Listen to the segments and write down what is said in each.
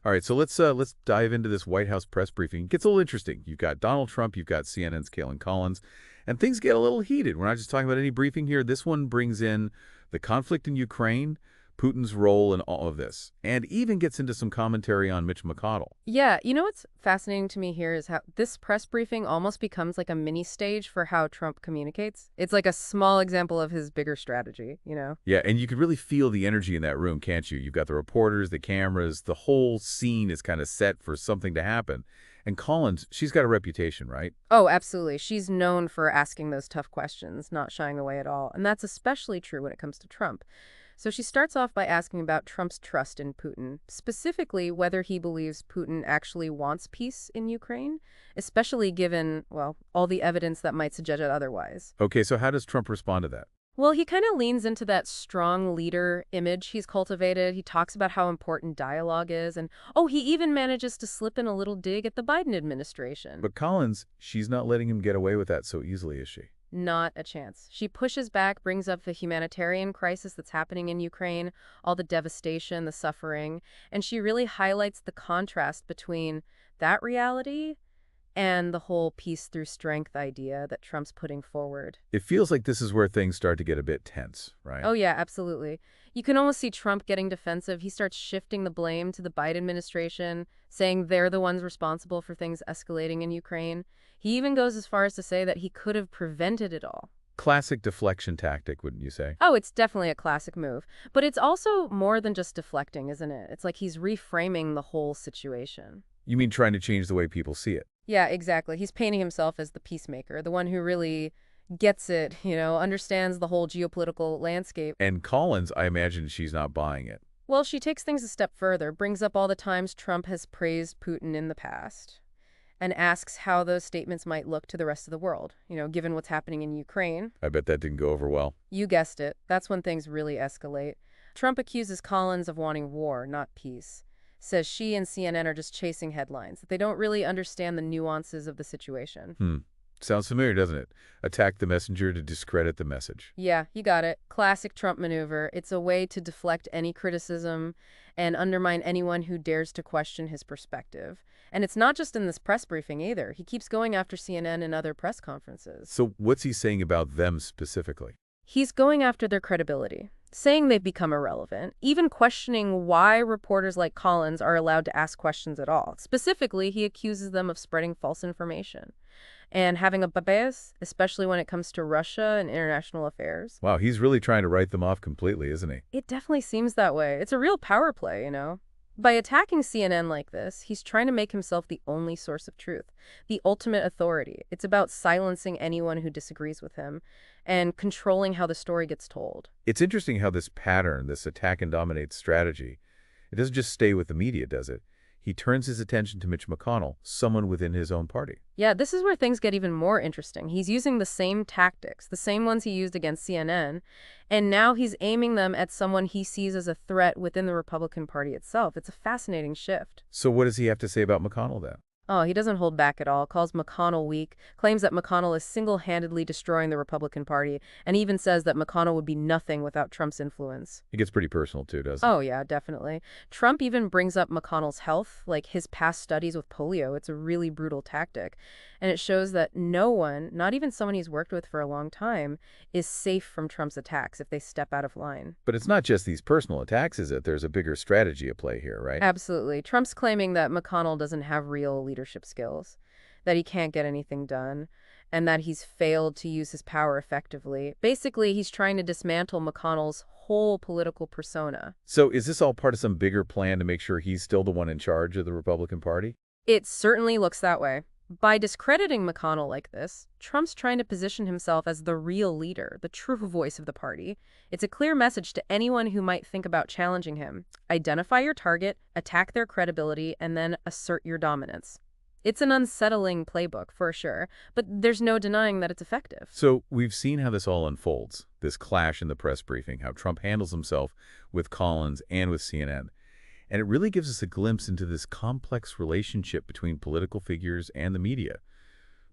All right, so let's dive into this White House press briefing. It gets a little interesting. You've got Donald Trump, you've got CNN's Kaitlan Collins, and things get a little heated. We're not just talking about any briefing here. This one brings in the conflict in Ukraine, Putin's role in all of this, and even gets into some commentary on Mitch McConnell. Yeah, you know what's fascinating to me here is how this press briefing almost becomes like a mini stage for how Trump communicates. It's like a small example of his bigger strategy, you know? Yeah, and you could really feel the energy in that room, can't you? You've got the reporters, the cameras, the whole scene is kind of set for something to happen. And Collins, she's got a reputation, right? Oh, absolutely. She's known for asking those tough questions, not shying away at all. And that's especially true when it comes to Trump. So she starts off by asking about Trump's trust in Putin, specifically whether he believes Putin actually wants peace in Ukraine, especially given, well, all the evidence that might suggest otherwise. Okay, so how does Trump respond to that? Well, he kind of leans into that strong leader image he's cultivated. He talks about how important dialogue is, and oh, he even manages to slip in a little dig at the Biden administration. But Collins, she's not letting him get away with that so easily, is she? Not a chance. She pushes back, brings up the humanitarian crisis that's happening in Ukraine, all the devastation, the suffering, and she really highlights the contrast between that reality and the whole peace through strength idea that Trump's putting forward. It feels like this is where things start to get a bit tense, right? Oh, yeah, absolutely. You can almost see Trump getting defensive. He starts shifting the blame to the Biden administration, saying they're the ones responsible for things escalating in Ukraine. He even goes as far as to say that he could have prevented it all. Classic deflection tactic, wouldn't you say? Oh, it's definitely a classic move. But it's also more than just deflecting, isn't it? It's like he's reframing the whole situation. You mean trying to change the way people see it? Yeah, exactly. He's painting himself as the peacemaker, the one who really gets it, understands the whole geopolitical landscape. And Collins, I imagine she's not buying it. Well, she takes things a step further, brings up all the times Trump has praised Putin in the past, and asks how those statements might look to the rest of the world, given what's happening in Ukraine. I bet that didn't go over well. You guessed it. That's when things really escalate. Trump accuses Collins of wanting war, not peace. Says she and CNN are just chasing headlines, that they don't really understand the nuances of the situation. Sounds familiar, doesn't it? Attack the messenger to discredit the message. Yeah, you got it. Classic Trump maneuver. It's a way to deflect any criticism and undermine anyone who dares to question his perspective. And it's not just in this press briefing either. He keeps going after CNN and other press conferences. So what's he saying about them specifically? He's going after their credibility, saying they've become irrelevant, even questioning why reporters like Collins are allowed to ask questions at all. Specifically, he accuses them of spreading false information and having a bias, especially when it comes to Russia and international affairs. Wow, he's really trying to write them off completely, isn't he? It definitely seems that way. It's a real power play, By attacking CNN like this, he's trying to make himself the only source of truth, the ultimate authority. It's about silencing anyone who disagrees with him and controlling how the story gets told. It's interesting how this pattern, this attack and dominate strategy, it doesn't just stay with the media, does it? He turns his attention to Mitch McConnell, someone within his own party. Yeah, this is where things get even more interesting. He's using the same tactics, the same ones he used against CNN, and now he's aiming them at someone he sees as a threat within the Republican Party itself. It's a fascinating shift. So what does he have to say about McConnell then? Oh, he doesn't hold back at all, calls McConnell weak, claims that McConnell is single-handedly destroying the Republican Party, and even says that McConnell would be nothing without Trump's influence. He gets pretty personal too, doesn't he? Oh, yeah, definitely. Trump even brings up McConnell's health, like his past studies with polio. It's a really brutal tactic. And it shows that no one, not even someone he's worked with for a long time, is safe from Trump's attacks if they step out of line. But it's not just these personal attacks, is it? There's a bigger strategy at play here, right? Absolutely. Trump's claiming that McConnell doesn't have real leadership skills, that he can't get anything done, and that he's failed to use his power effectively. Basically, he's trying to dismantle McConnell's whole political persona. So is this all part of some bigger plan to make sure he's still the one in charge of the Republican Party? It certainly looks that way. By discrediting McConnell like this, Trump's trying to position himself as the real leader, the true voice of the party. It's a clear message to anyone who might think about challenging him. Identify your target, attack their credibility, and then assert your dominance. It's an unsettling playbook, for sure, but there's no denying that it's effective. So we've seen how this all unfolds, this clash in the press briefing, how Trump handles himself with Collins and with CNN. And it really gives us a glimpse into this complex relationship between political figures and the media.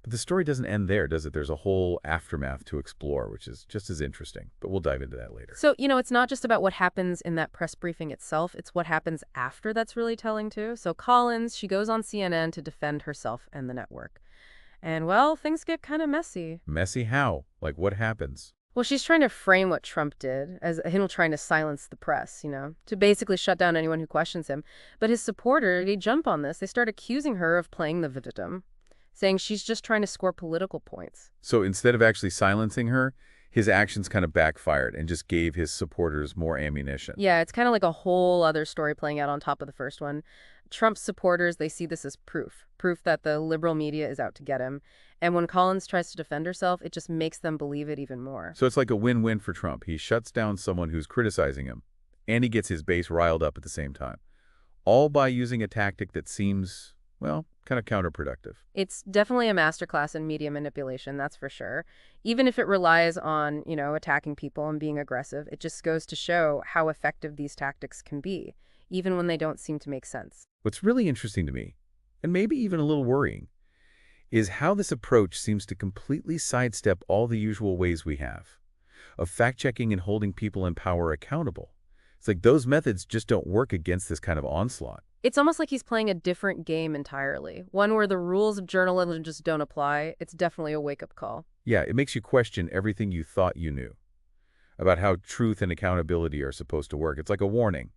But the story doesn't end there, does it? There's a whole aftermath to explore, which is just as interesting. But we'll dive into that later. So, it's not just about what happens in that press briefing itself, it's what happens after that's really telling too. So Collins, she goes on CNN to defend herself and the network. And, well, things get kind of messy. Messy how? Like, what happens? Well, she's trying to frame what Trump did as him trying to silence the press, to basically shut down anyone who questions him. But his supporters, they jump on this. They start accusing her of playing the victim, saying she's just trying to score political points. So instead of actually silencing her, his actions kind of backfired and just gave his supporters more ammunition. Yeah, it's kind of like a whole other story playing out on top of the first one. Trump's supporters, they see this as proof that the liberal media is out to get him. And when Collins tries to defend herself, it just makes them believe it even more. So it's like a win-win for Trump. He shuts down someone who's criticizing him, and he gets his base riled up at the same time, all by using a tactic that seems, well, kind of counterproductive. It's definitely a masterclass in media manipulation, that's for sure. Even if it relies on, attacking people and being aggressive, it just goes to show how effective these tactics can be, even when they don't seem to make sense. What's really interesting to me, and maybe even a little worrying, is how this approach seems to completely sidestep all the usual ways we have of fact-checking and holding people in power accountable. It's like those methods just don't work against this kind of onslaught. It's almost like he's playing a different game entirely, one where the rules of journalism just don't apply. It's definitely a wake-up call. Yeah, it makes you question everything you thought you knew about how truth and accountability are supposed to work. It's like a warning,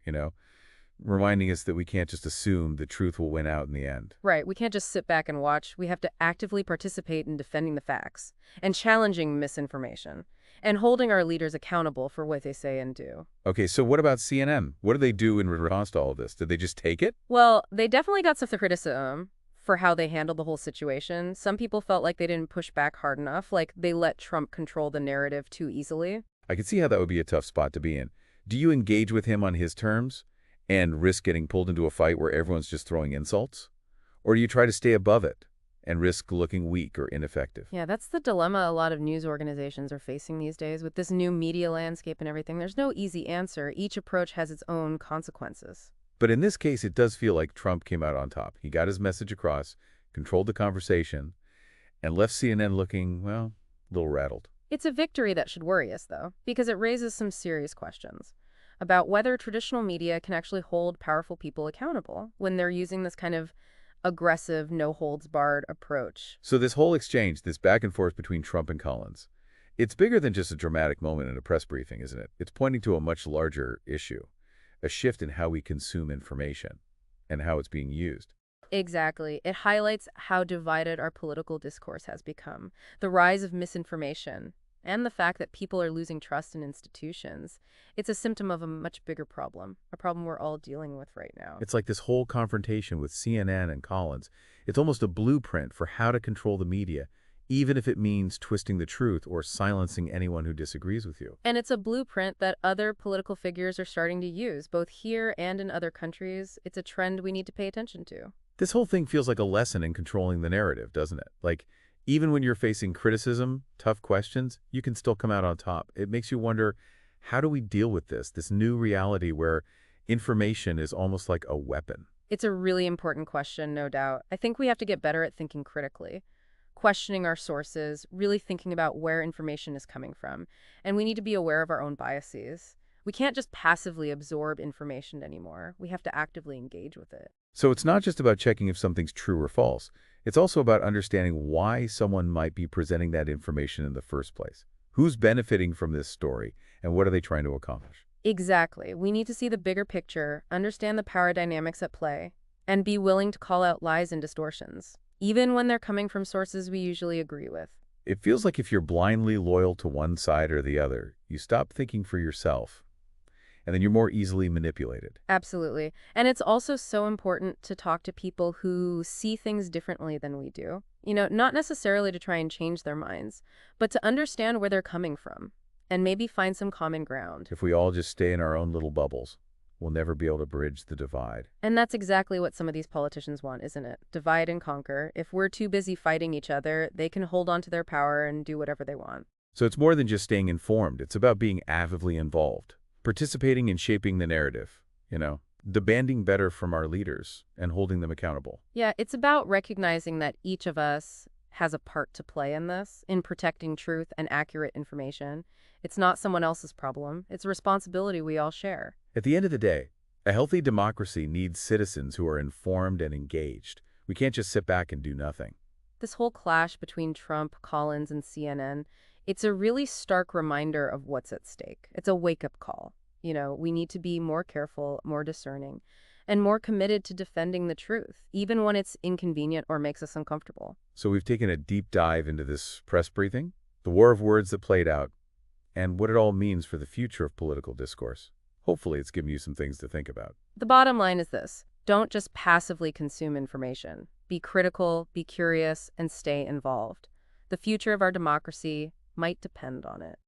reminding us that we can't just assume the truth will win out in the end. Right, we can't just sit back and watch. We have to actively participate in defending the facts and challenging misinformation and holding our leaders accountable for what they say and do. Okay, so what about CNN? What do they do in response to all of this? Did they just take it? Well, they definitely got some criticism for how they handled the whole situation. Some people felt like they didn't push back hard enough, like they let Trump control the narrative too easily. I could see how that would be a tough spot to be in. Do you engage with him on his terms and risk getting pulled into a fight where everyone's just throwing insults? Or do you try to stay above it and risk looking weak or ineffective? Yeah, that's the dilemma a lot of news organizations are facing these days with this new media landscape and everything. There's no easy answer. Each approach has its own consequences. But in this case, it does feel like Trump came out on top. He got his message across, controlled the conversation, and left CNN looking, well, a little rattled. It's a victory that should worry us, though, because it raises some serious questions about whether traditional media can actually hold powerful people accountable when they're using this kind of aggressive, no-holds-barred approach. So this whole exchange, this back and forth between Trump and Collins, it's bigger than just a dramatic moment in a press briefing, isn't it? It's pointing to a much larger issue, a shift in how we consume information and how it's being used. Exactly. It highlights how divided our political discourse has become, the rise of misinformation, and the fact that people are losing trust in institutions. It's a symptom of a much bigger problem, a problem we're all dealing with right now. It's like this whole confrontation with CNN and Collins. It's almost a blueprint for how to control the media, even if it means twisting the truth or silencing anyone who disagrees with you. And it's a blueprint that other political figures are starting to use, both here and in other countries. It's a trend we need to pay attention to. This whole thing feels like a lesson in controlling the narrative, doesn't it? Like, even when you're facing criticism, tough questions, you can still come out on top. It makes you wonder, how do we deal with this new reality where information is almost like a weapon? It's a really important question, no doubt. I think we have to get better at thinking critically, questioning our sources, really thinking about where information is coming from. And we need to be aware of our own biases. We can't just passively absorb information anymore. We have to actively engage with it. So it's not just about checking if something's true or false. It's also about understanding why someone might be presenting that information in the first place. Who's benefiting from this story, and what are they trying to accomplish? Exactly. We need to see the bigger picture, understand the power dynamics at play, and be willing to call out lies and distortions, even when they're coming from sources we usually agree with. It feels like if you're blindly loyal to one side or the other, you stop thinking for yourself, and then you're more easily manipulated. Absolutely. And it's also so important to talk to people who see things differently than we do. Not necessarily to try and change their minds, but to understand where they're coming from and maybe find some common ground. If we all just stay in our own little bubbles, we'll never be able to bridge the divide. And that's exactly what some of these politicians want, isn't it? Divide and conquer. If we're too busy fighting each other, they can hold on to their power and do whatever they want. So it's more than just staying informed. It's about being actively involved, participating in shaping the narrative, demanding better from our leaders and holding them accountable. Yeah, it's about recognizing that each of us has a part to play in this, in protecting truth and accurate information. It's not someone else's problem. It's a responsibility we all share. At the end of the day, a healthy democracy needs citizens who are informed and engaged. We can't just sit back and do nothing. This whole clash between Trump, Collins, and CNN, it's a really stark reminder of what's at stake. It's a wake-up call. We need to be more careful, more discerning, and more committed to defending the truth, even when it's inconvenient or makes us uncomfortable. So we've taken a deep dive into this press briefing, the war of words that played out, and what it all means for the future of political discourse. Hopefully it's given you some things to think about. The bottom line is this: don't just passively consume information. Be critical, be curious, and stay involved. The future of our democracy might depend on it.